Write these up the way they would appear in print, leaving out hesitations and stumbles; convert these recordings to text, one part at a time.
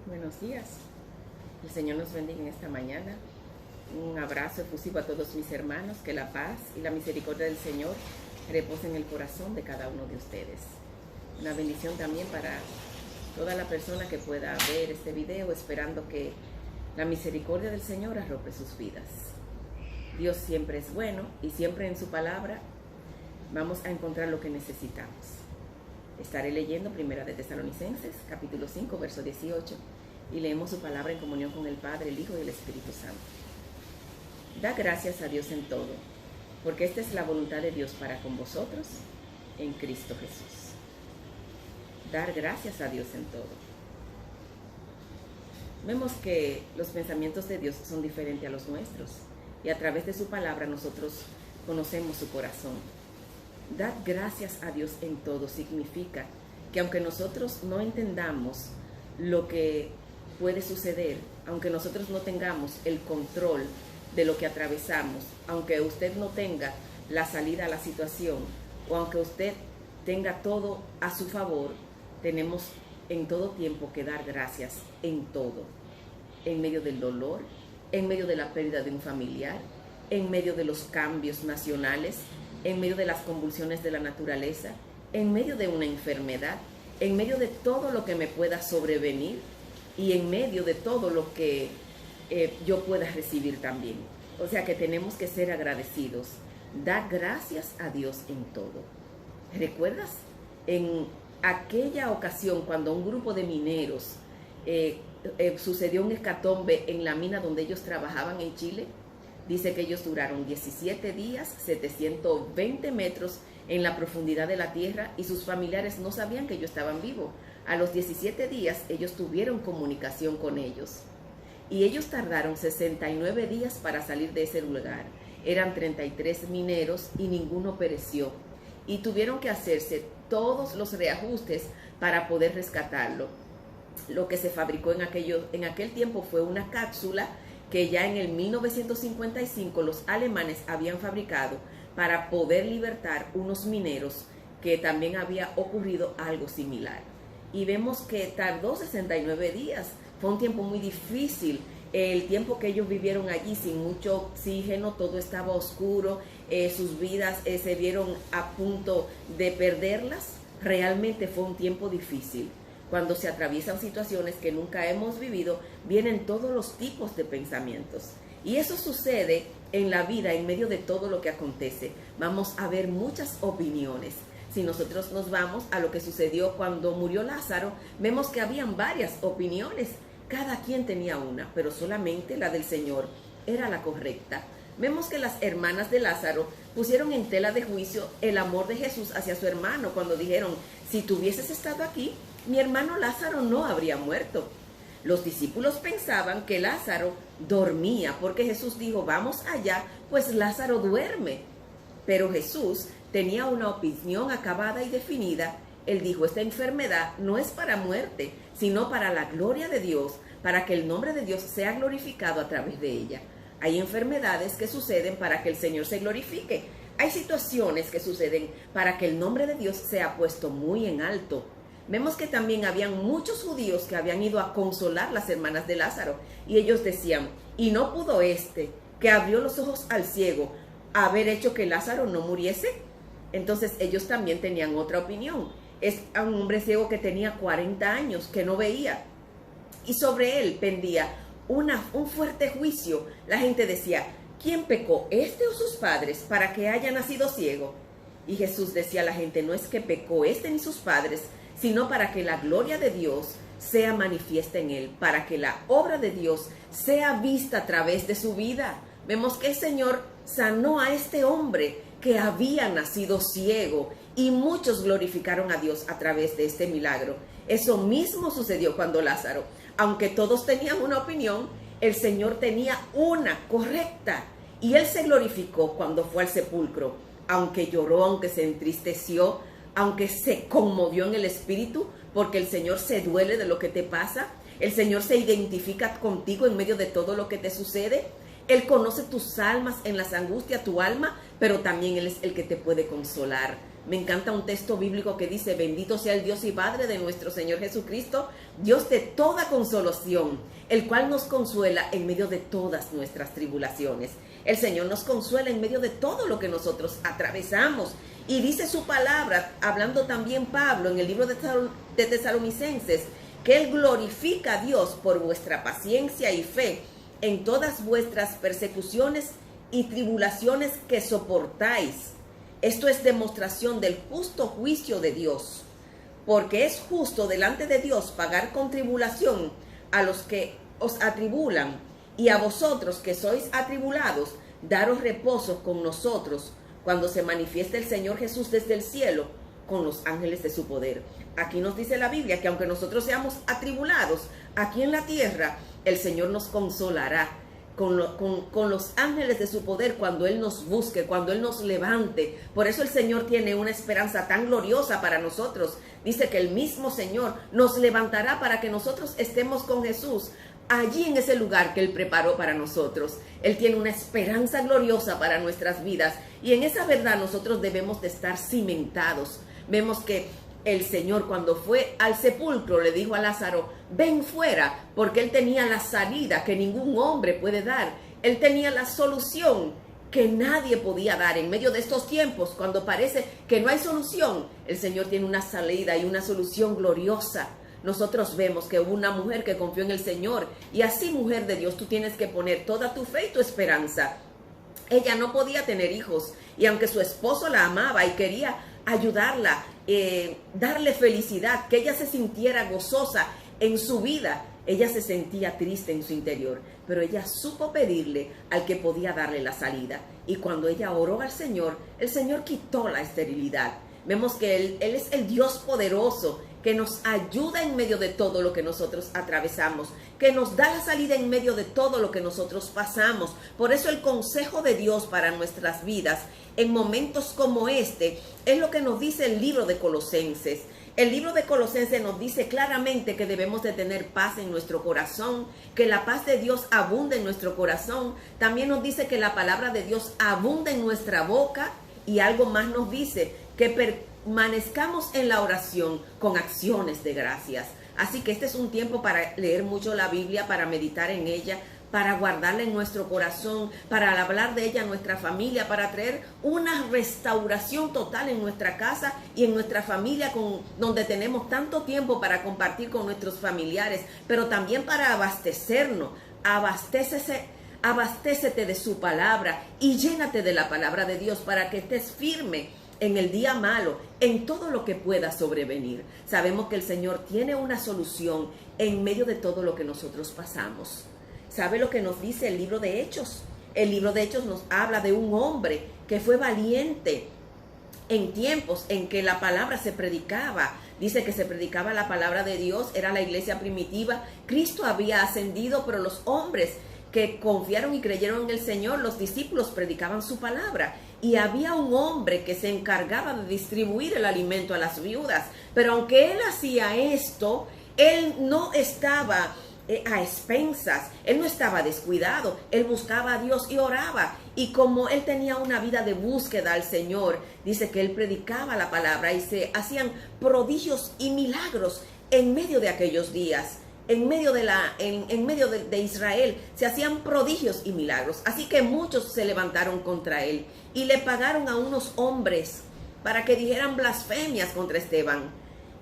Buenos días. El Señor nos bendiga en esta mañana. Un abrazo efusivo a todos mis hermanos. Que la paz y la misericordia del Señor reposen en el corazón de cada uno de ustedes. Una bendición también para toda la persona que pueda ver este video, esperando que la misericordia del Señor arrope sus vidas. Dios siempre es bueno y siempre en su palabra vamos a encontrar lo que necesitamos. Estaré leyendo Primera de Tesalonicenses, capítulo 5, verso 18, y leemos su palabra en comunión con el Padre, el Hijo y el Espíritu Santo. Da gracias a Dios en todo, porque esta es la voluntad de Dios para con vosotros en Cristo Jesús. Dar gracias a Dios en todo. Vemos que los pensamientos de Dios son diferentes a los nuestros, y a través de su palabra nosotros conocemos su corazón. Dar gracias a Dios en todo significa que aunque nosotros no entendamos lo que puede suceder, aunque nosotros no tengamos el control de lo que atravesamos, aunque usted no tenga la salida a la situación, o aunque usted tenga todo a su favor, tenemos en todo tiempo que dar gracias en todo, en medio del dolor, en medio de la pérdida de un familiar, en medio de los cambios nacionales, en medio de las convulsiones de la naturaleza, en medio de una enfermedad, en medio de todo lo que me pueda sobrevenir y en medio de todo lo que yo pueda recibir también. O sea que tenemos que ser agradecidos. Da gracias a Dios en todo. ¿Recuerdas? En aquella ocasión cuando un grupo de mineros sucedió un hecatombe en la mina donde ellos trabajaban en Chile. Dice que ellos duraron 17 días, 720 metros en la profundidad de la tierra y sus familiares no sabían que ellos estaban vivos. A los 17 días ellos tuvieron comunicación con ellos y ellos tardaron 69 días para salir de ese lugar. Eran 33 mineros y ninguno pereció y tuvieron que hacerse todos los reajustes para poder rescatarlo. Lo que se fabricó en aquel tiempo fue una cápsula que ya en el 1955 los alemanes habían fabricado para poder libertar unos mineros, que también había ocurrido algo similar. Y vemos que tardó 69 días, fue un tiempo muy difícil, el tiempo que ellos vivieron allí sin mucho oxígeno, todo estaba oscuro, sus vidas se vieron a punto de perderlas. Realmente fue un tiempo difícil. Cuando se atraviesan situaciones que nunca hemos vivido, vienen todos los tipos de pensamientos. Y eso sucede en la vida, en medio de todo lo que acontece. Vamos a ver muchas opiniones. Si nosotros nos vamos a lo que sucedió cuando murió Lázaro, vemos que habían varias opiniones. Cada quien tenía una, pero solamente la del Señor era la correcta. Vemos que las hermanas de Lázaro pusieron en tela de juicio el amor de Jesús hacia su hermano cuando dijeron: si tú hubieses estado aquí, mi hermano Lázaro no habría muerto. Los discípulos pensaban que Lázaro dormía porque Jesús dijo: vamos allá, pues Lázaro duerme. Pero Jesús tenía una opinión acabada y definida. Él dijo: esta enfermedad no es para muerte, sino para la gloria de Dios, para que el nombre de Dios sea glorificado a través de ella. Hay enfermedades que suceden para que el Señor se glorifique. Hay situaciones que suceden para que el nombre de Dios sea puesto muy en alto. Vemos que también habían muchos judíos que habían ido a consolar las hermanas de Lázaro. Y ellos decían: y no pudo que abrió los ojos al ciego, haber hecho que Lázaro no muriese. Entonces ellos también tenían otra opinión. Es un hombre ciego que tenía 40 años, que no veía. Y sobre él pendía un fuerte juicio. La gente decía: ¿quién pecó, este o sus padres, para que haya nacido ciego? Y Jesús decía a la gente: no es que pecó este ni sus padres, sino para que la gloria de Dios sea manifiesta en él, para que la obra de Dios sea vista a través de su vida. Vemos que el Señor sanó a este hombre que había nacido ciego y muchos glorificaron a Dios a través de este milagro. Eso mismo sucedió cuando Lázaro, aunque todos tenían una opinión, el Señor tenía una correcta y él se glorificó cuando fue al sepulcro, aunque lloró, aunque se entristeció, aunque se conmovió en el espíritu, porque el Señor se duele de lo que te pasa. El Señor se identifica contigo en medio de todo lo que te sucede. Él conoce tus almas en las angustias, tu alma, pero también Él es el que te puede consolar. Me encanta un texto bíblico que dice: bendito sea el Dios y Padre de nuestro Señor Jesucristo, Dios de toda consolación, el cual nos consuela en medio de todas nuestras tribulaciones. El Señor nos consuela en medio de todo lo que nosotros atravesamos. Y dice su palabra, hablando también Pablo en el libro de Tesalonicenses, que Él glorifica a Dios por vuestra paciencia y fe en todas vuestras persecuciones y tribulaciones que soportáis. Esto es demostración del justo juicio de Dios, porque es justo delante de Dios pagar con tribulación a los que os atribulan, y a vosotros que sois atribulados, daros reposo con nosotros cuando se manifieste el Señor Jesús desde el cielo con los ángeles de su poder. Aquí nos dice la Biblia que aunque nosotros seamos atribulados aquí en la tierra, el Señor nos consolará con los ángeles de su poder cuando Él nos busque, cuando Él nos levante. Por eso el Señor tiene una esperanza tan gloriosa para nosotros. Dice que el mismo Señor nos levantará para que nosotros estemos con Jesús allí en ese lugar que Él preparó para nosotros. Él tiene una esperanza gloriosa para nuestras vidas, y en esa verdad nosotros debemos de estar cimentados. Vemos que el Señor, cuando fue al sepulcro, le dijo a Lázaro: ven fuera, porque Él tenía la salida que ningún hombre puede dar. Él tenía la solución que nadie podía dar. En medio de estos tiempos, cuando parece que no hay solución, el Señor tiene una salida y una solución gloriosa. Nosotros vemos que hubo una mujer que confió en el Señor, y así, mujer de Dios, tú tienes que poner toda tu fe y tu esperanza. Ella no podía tener hijos, y aunque su esposo la amaba y quería ayudarla, darle felicidad, que ella se sintiera gozosa en su vida, ella se sentía triste en su interior. Pero ella supo pedirle al que podía darle la salida, y cuando ella oró al Señor, el Señor quitó la esterilidad. Vemos que Él es el Dios poderoso, que nos ayuda en medio de todo lo que nosotros atravesamos, que nos da la salida en medio de todo lo que nosotros pasamos. Por eso el consejo de Dios para nuestras vidas en momentos como este es lo que nos dice el libro de Colosenses. El libro de Colosenses nos dice claramente que debemos de tener paz en nuestro corazón, que la paz de Dios abunda en nuestro corazón. También nos dice que la palabra de Dios abunda en nuestra boca, y algo más nos dice, que permanezcamos en la oración con acciones de gracias. Así que este es un tiempo para leer mucho la Biblia, para meditar en ella, para guardarla en nuestro corazón, para hablar de ella a nuestra familia, para traer una restauración total en nuestra casa y en nuestra familia, donde tenemos tanto tiempo para compartir con nuestros familiares, pero también para abastecernos. Abastécete de su palabra y llénate de la palabra de Dios para que estés firme en el día malo, en todo lo que pueda sobrevenir. Sabemos que el Señor tiene una solución en medio de todo lo que nosotros pasamos. ¿Sabe lo que nos dice el libro de Hechos? El libro de Hechos nos habla de un hombre que fue valiente en tiempos en que la palabra se predicaba. Dice que se predicaba la palabra de Dios, era la iglesia primitiva. Cristo había ascendido, pero los hombres que confiaron y creyeron en el Señor, los discípulos predicaban su palabra. Y había un hombre que se encargaba de distribuir el alimento a las viudas. Pero aunque él hacía esto, él no estaba a expensas, él no estaba descuidado, él buscaba a Dios y oraba. Y como él tenía una vida de búsqueda al Señor, dice que él predicaba la palabra y se hacían prodigios y milagros en medio de aquellos días. En medio de Israel se hacían prodigios y milagros. Así que muchos se levantaron contra él y le pagaron a unos hombres para que dijeran blasfemias contra Esteban.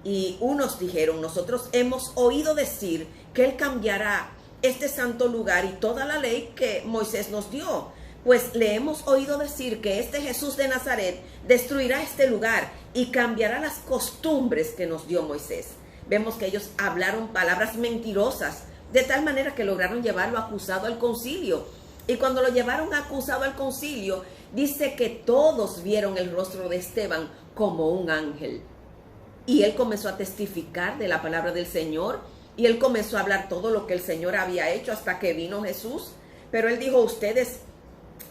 Y unos dijeron: nosotros hemos oído decir que él cambiará este santo lugar y toda la ley que Moisés nos dio. Pues le hemos oído decir que este Jesús de Nazaret destruirá este lugar y cambiará las costumbres que nos dio Moisés. Vemos que ellos hablaron palabras mentirosas, de tal manera que lograron llevarlo acusado al concilio. Y cuando lo llevaron acusado al concilio, dice que todos vieron el rostro de Esteban como un ángel. Y él comenzó a testificar de la palabra del Señor, y él comenzó a hablar todo lo que el Señor había hecho hasta que vino Jesús. Pero él dijo: ustedes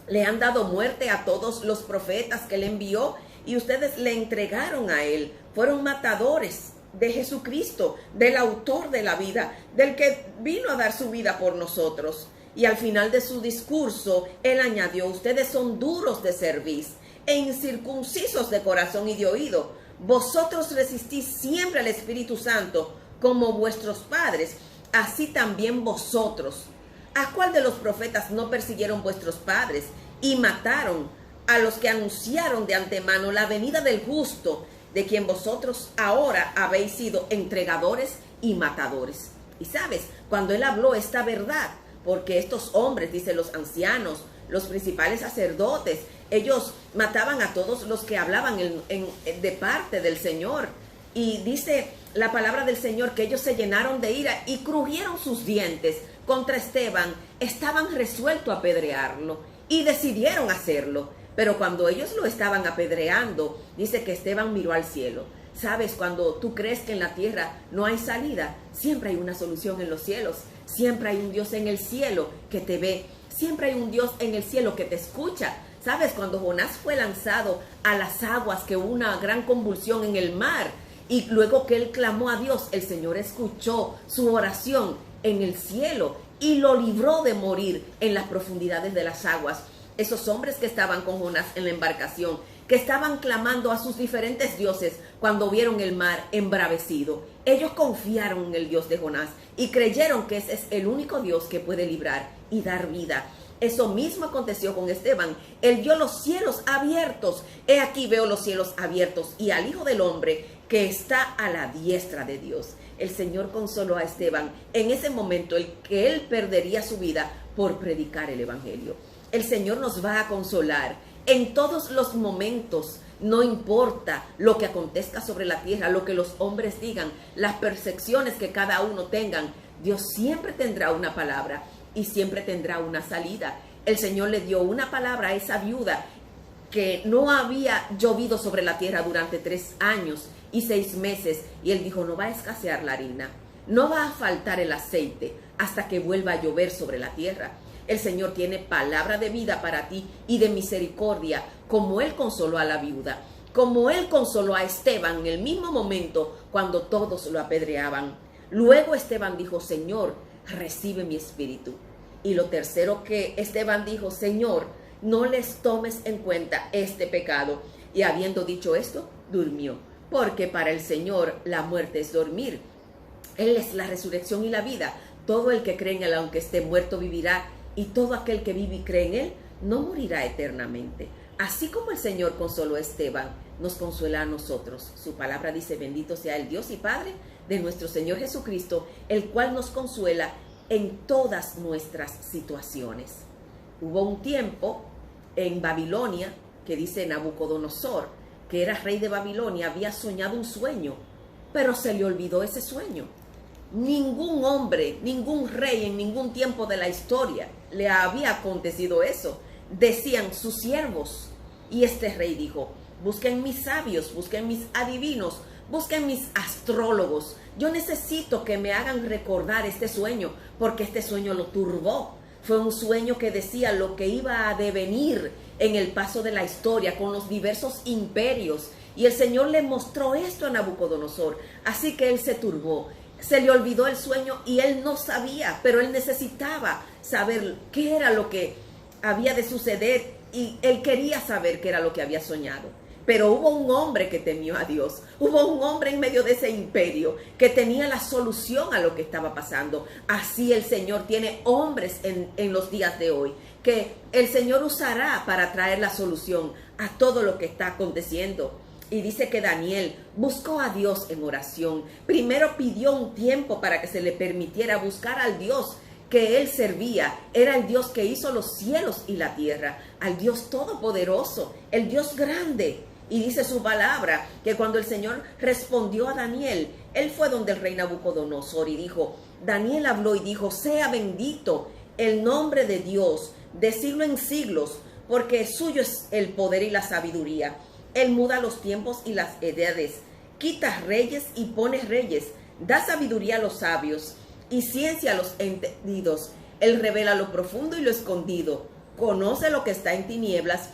le han dado muerte a todos los profetas que él envió, y ustedes le entregaron a él. Fueron matadores de Jesucristo, del autor de la vida, del que vino a dar su vida por nosotros. Y al final de su discurso, él añadió: ustedes son duros de cerviz. e incircuncisos de corazón y de oído. Vosotros resistís siempre al Espíritu Santo como vuestros padres, así también vosotros. ¿A cuál de los profetas no persiguieron vuestros padres y mataron a los que anunciaron de antemano la venida del justo, de quien vosotros ahora habéis sido entregadores y matadores? Y sabes, cuando él habló esta verdad, porque estos hombres, dice, los ancianos, los principales sacerdotes, ellos mataban a todos los que hablaban de parte del Señor. Y dice la palabra del Señor que ellos se llenaron de ira y crujieron sus dientes contra Esteban. Estaban resueltos a apedrearlo y decidieron hacerlo. Pero cuando ellos lo estaban apedreando, dice que Esteban miró al cielo. Sabes, cuando tú crees que en la tierra no hay salida, siempre hay una solución en los cielos. Siempre hay un Dios en el cielo que te ve. Siempre hay un Dios en el cielo que te escucha. Sabes, cuando Jonás fue lanzado a las aguas, que hubo una gran convulsión en el mar, y luego que él clamó a Dios, el Señor escuchó su oración en el cielo y lo libró de morir en las profundidades de las aguas. Esos hombres que estaban con Jonás en la embarcación, que estaban clamando a sus diferentes dioses cuando vieron el mar embravecido, ellos confiaron en el Dios de Jonás y creyeron que ese es el único Dios que puede librar y dar vida. Eso mismo aconteció con Esteban. Él vio los cielos abiertos. He aquí veo los cielos abiertos y al Hijo del Hombre que está a la diestra de Dios. El Señor consoló a Esteban en ese momento, el que él perdería su vida por predicar el Evangelio. El Señor nos va a consolar en todos los momentos. No importa lo que acontezca sobre la tierra, lo que los hombres digan, las percepciones que cada uno tengan, Dios siempre tendrá una palabra y siempre tendrá una salida. El Señor le dio una palabra a esa viuda que no había llovido sobre la tierra durante 3 años y 6 meses. Y él dijo, no va a escasear la harina, no va a faltar el aceite hasta que vuelva a llover sobre la tierra. El Señor tiene palabra de vida para ti y de misericordia, como Él consoló a la viuda, como Él consoló a Esteban en el mismo momento cuando todos lo apedreaban. Luego Esteban dijo, Señor, recibe mi espíritu. Y lo tercero que Esteban dijo, Señor, no les tomes en cuenta este pecado. Y habiendo dicho esto, durmió, porque para el Señor la muerte es dormir. Él es la resurrección y la vida. Todo el que cree en Él, aunque esté muerto, vivirá. Y todo aquel que vive y cree en Él, no morirá eternamente. Así como el Señor consoló a Esteban, nos consuela a nosotros. Su palabra dice, bendito sea el Dios y Padre de nuestro Señor Jesucristo, el cual nos consuela en todas nuestras situaciones. Hubo un tiempo en Babilonia, que dice Nabucodonosor, que era rey de Babilonia, había soñado un sueño, pero se le olvidó ese sueño. Ningún hombre, ningún rey en ningún tiempo de la historia le había acontecido eso. Decían sus siervos. Y este rey dijo, busquen mis sabios, busquen mis adivinos, busquen mis astrólogos. Yo necesito que me hagan recordar este sueño, porque este sueño lo turbó. Fue un sueño que decía lo que iba a devenir en el paso de la historia con los diversos imperios. Y el Señor le mostró esto a Nabucodonosor. Así que él se turbó. Se le olvidó el sueño y él no sabía, pero él necesitaba saber qué era lo que había de suceder y él quería saber qué era lo que había soñado. Pero hubo un hombre que temió a Dios, hubo un hombre en medio de ese imperio que tenía la solución a lo que estaba pasando. Así el Señor tiene hombres en los días de hoy que el Señor usará para traer la solución a todo lo que está aconteciendo. Y dice que Daniel buscó a Dios en oración. Primero pidió un tiempo para que se le permitiera buscar al Dios que él servía. Era el Dios que hizo los cielos y la tierra, al Dios todopoderoso, el Dios grande. Y dice su palabra que cuando el Señor respondió a Daniel, él fue donde el rey Nabucodonosor y dijo, Daniel habló y dijo, sea bendito el nombre de Dios de siglo en siglos, porque suyo es el poder y la sabiduría. Él muda los tiempos y las edades, quita reyes y pone reyes, da sabiduría a los sabios y ciencia a los entendidos. Él revela lo profundo y lo escondido, conoce lo que está en tinieblas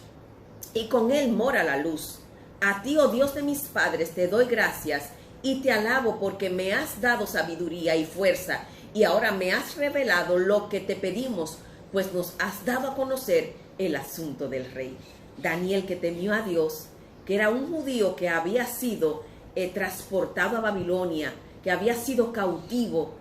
y con él mora la luz. A ti, oh Dios de mis padres, te doy gracias y te alabo porque me has dado sabiduría y fuerza y ahora me has revelado lo que te pedimos, pues nos has dado a conocer el asunto del rey. Daniel, que temió a Dios, que era un judío que había sido transportado a Babilonia, que había sido cautivo,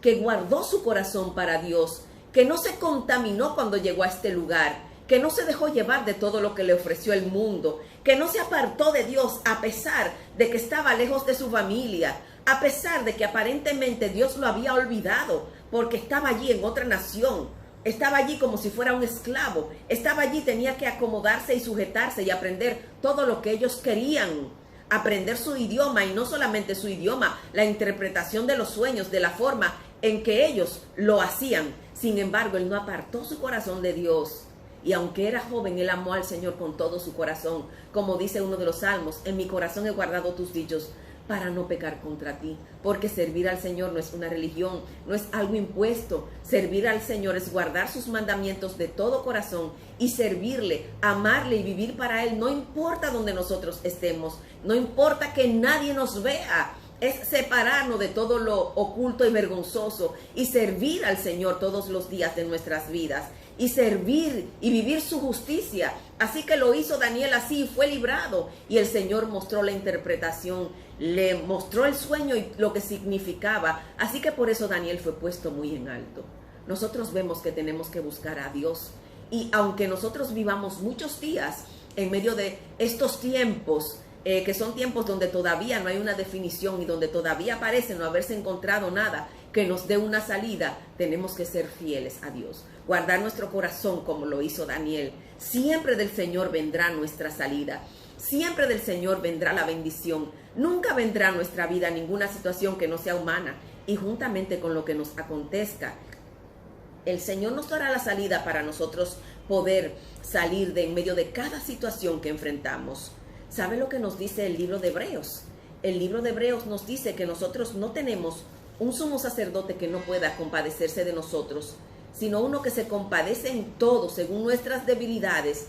que guardó su corazón para Dios, que no se contaminó cuando llegó a este lugar, que no se dejó llevar de todo lo que le ofreció el mundo, que no se apartó de Dios a pesar de que estaba lejos de su familia, a pesar de que aparentemente Dios lo había olvidado, porque estaba allí en otra nación, estaba allí como si fuera un esclavo, estaba allí, tenía que acomodarse y sujetarse y aprender todo lo que ellos querían, aprender su idioma, y no solamente su idioma, la interpretación de los sueños, de la forma en que ellos lo hacían. Sin embargo, él no apartó su corazón de Dios. Y aunque era joven, él amó al Señor con todo su corazón. Como dice uno de los salmos, en mi corazón he guardado tus dichos para no pecar contra ti. Porque servir al Señor no es una religión, no es algo impuesto. Servir al Señor es guardar sus mandamientos de todo corazón y servirle, amarle y vivir para Él. No importa donde nosotros estemos, no importa que nadie nos vea. Es separarnos de todo lo oculto y vergonzoso y servir al Señor todos los días de nuestras vidas. Y servir y vivir su justicia. Así que lo hizo Daniel así y fue librado. Y el Señor mostró la interpretación, le mostró el sueño y lo que significaba. Así que por eso Daniel fue puesto muy en alto. Nosotros vemos que tenemos que buscar a Dios. Y aunque nosotros vivamos muchos días en medio de estos tiempos, que son tiempos donde todavía no hay una definición y donde todavía parece no haberse encontrado nada que nos dé una salida, tenemos que ser fieles a Dios, guardar nuestro corazón como lo hizo Daniel. Siempre del Señor vendrá nuestra salida, siempre del Señor vendrá la bendición, nunca vendrá a nuestra vida ninguna situación que no sea humana, y juntamente con lo que nos acontezca, el Señor nos dará la salida para nosotros poder salir de en medio de cada situación que enfrentamos. ¿Sabe lo que nos dice el libro de Hebreos? El libro de Hebreos nos dice que nosotros no tenemos un sumo sacerdote que no pueda compadecerse de nosotros, sino uno que se compadece en todo según nuestras debilidades,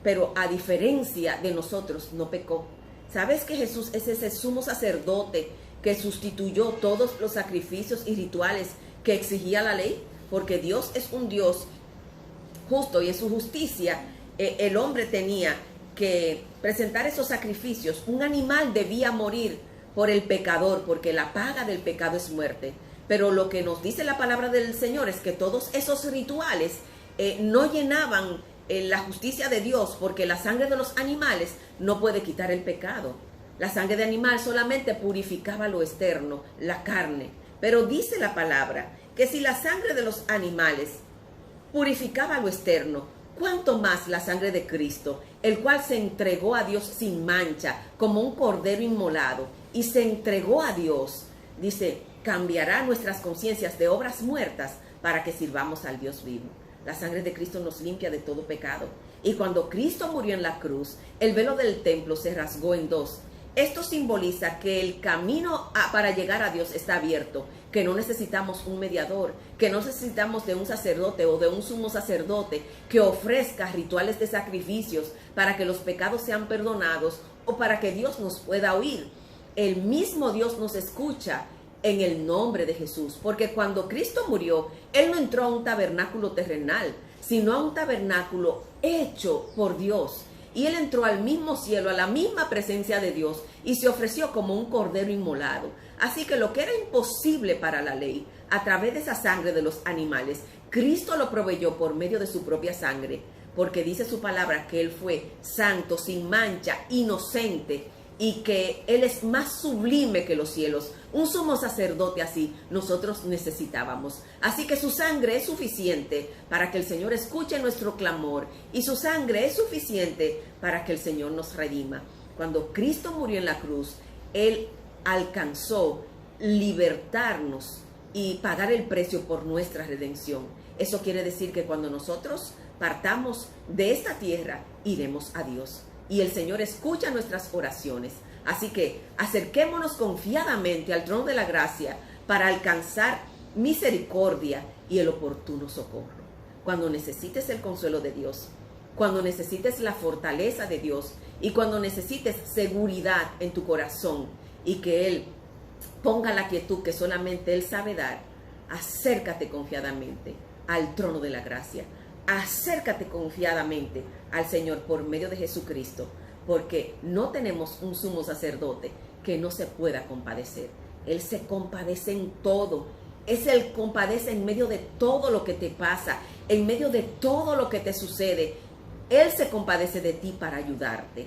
pero a diferencia de nosotros no pecó. ¿Sabes que Jesús es ese sumo sacerdote que sustituyó todos los sacrificios y rituales que exigía la ley? Porque Dios es un Dios justo y en su justicia el hombre tenía que presentar esos sacrificios. Un animal debía morir por el pecador, porque la paga del pecado es muerte. Pero lo que nos dice la palabra del Señor es que todos esos rituales no llenaban la justicia de Dios, porque la sangre de los animales no puede quitar el pecado. La sangre de animal solamente purificaba lo externo, la carne. Pero dice la palabra que si la sangre de los animales purificaba lo externo, ¿cuánto más la sangre de Cristo, el cual se entregó a Dios sin mancha, como un cordero inmolado, y se entregó a Dios? Dice, cambiará nuestras conciencias de obras muertas para que sirvamos al Dios vivo. La sangre de Cristo nos limpia de todo pecado. Y cuando Cristo murió en la cruz, el velo del templo se rasgó en dos. Esto simboliza que el camino para llegar a Dios está abierto, que no necesitamos un mediador, que no necesitamos de un sacerdote o de un sumo sacerdote que ofrezca rituales de sacrificios para que los pecados sean perdonados o para que Dios nos pueda oír. El mismo Dios nos escucha en el nombre de Jesús, porque cuando Cristo murió, Él no entró a un tabernáculo terrenal, sino a un tabernáculo hecho por Dios. Y Él entró al mismo cielo, a la misma presencia de Dios, y se ofreció como un cordero inmolado. Así que lo que era imposible para la ley, a través de esa sangre de los animales, Cristo lo proveyó por medio de su propia sangre, porque dice su palabra que Él fue santo, sin mancha, inocente, y que Él es más sublime que los cielos. Un sumo sacerdote así nosotros necesitábamos. Así que su sangre es suficiente para que el Señor escuche nuestro clamor, y su sangre es suficiente para que el Señor nos redima. Cuando Cristo murió en la cruz, Él alcanzó libertarnos y pagar el precio por nuestra redención. Eso quiere decir que cuando nosotros partamos de esta tierra, iremos a Dios. Y el Señor escucha nuestras oraciones. Así que acerquémonos confiadamente al trono de la gracia para alcanzar misericordia y el oportuno socorro. Cuando necesites el consuelo de Dios, cuando necesites la fortaleza de Dios y cuando necesites seguridad en tu corazón y que Él ponga la quietud que solamente Él sabe dar, acércate confiadamente al trono de la gracia acércate confiadamente al Señor por medio de Jesucristo, porque no tenemos un sumo sacerdote que no se pueda compadecer. Él se compadece en todo. Él compadece en medio de todo lo que te pasa, en medio de todo lo que te sucede. Él se compadece de ti para ayudarte.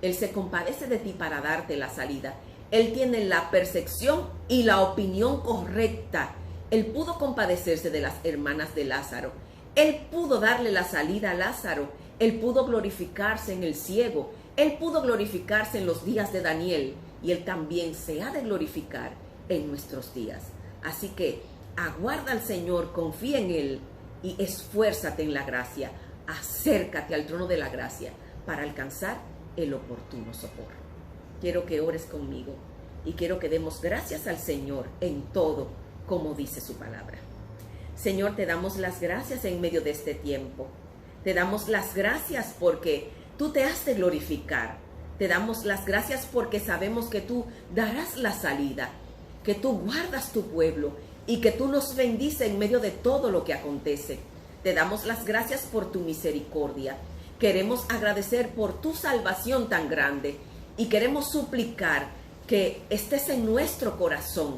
Él se compadece de ti para darte la salida. Él tiene la percepción y la opinión correcta. Él pudo compadecerse de las hermanas de Lázaro. Él pudo darle la salida a Lázaro. Él pudo glorificarse en el ciego. Él pudo glorificarse en los días de Daniel. Y Él también se ha de glorificar en nuestros días. Así que aguarda al Señor, confía en Él y esfuérzate en la gracia. Acércate al trono de la gracia para alcanzar el oportuno socorro. Quiero que ores conmigo y quiero que demos gracias al Señor en todo, como dice su palabra. Señor, te damos las gracias en medio de este tiempo. Te damos las gracias porque tú te has de glorificar. Te damos las gracias porque sabemos que tú darás la salida, que tú guardas tu pueblo y que tú nos bendices en medio de todo lo que acontece. Te damos las gracias por tu misericordia. Queremos agradecer por tu salvación tan grande y queremos suplicar que estés en nuestro corazón,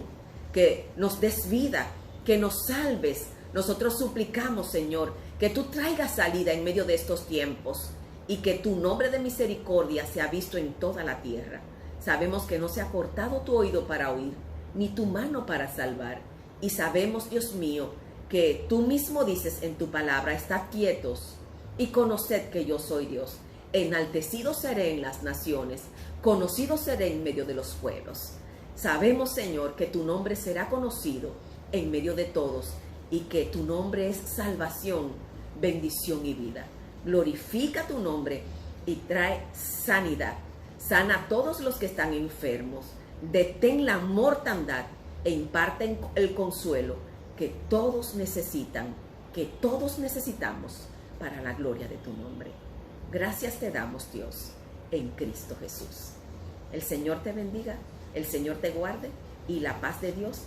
que nos des vida, que nos salves. Nosotros suplicamos, Señor, que tú traigas salida en medio de estos tiempos y que tu nombre de misericordia sea visto en toda la tierra. Sabemos que no se ha cortado tu oído para oír, ni tu mano para salvar. Y sabemos, Dios mío, que tú mismo dices en tu palabra, estad quietos y conoced que yo soy Dios. Enaltecido seré en las naciones, conocido seré en medio de los pueblos. Sabemos, Señor, que tu nombre será conocido en medio de todos y que tu nombre es salvación, bendición y vida. Glorifica tu nombre y trae sanidad. Sana a todos los que están enfermos. Detén la mortandad e imparte el consuelo que todos necesitan, que todos necesitamos para la gloria de tu nombre. Gracias te damos, Dios, en Cristo Jesús. El Señor te bendiga, el Señor te guarde y la paz de Dios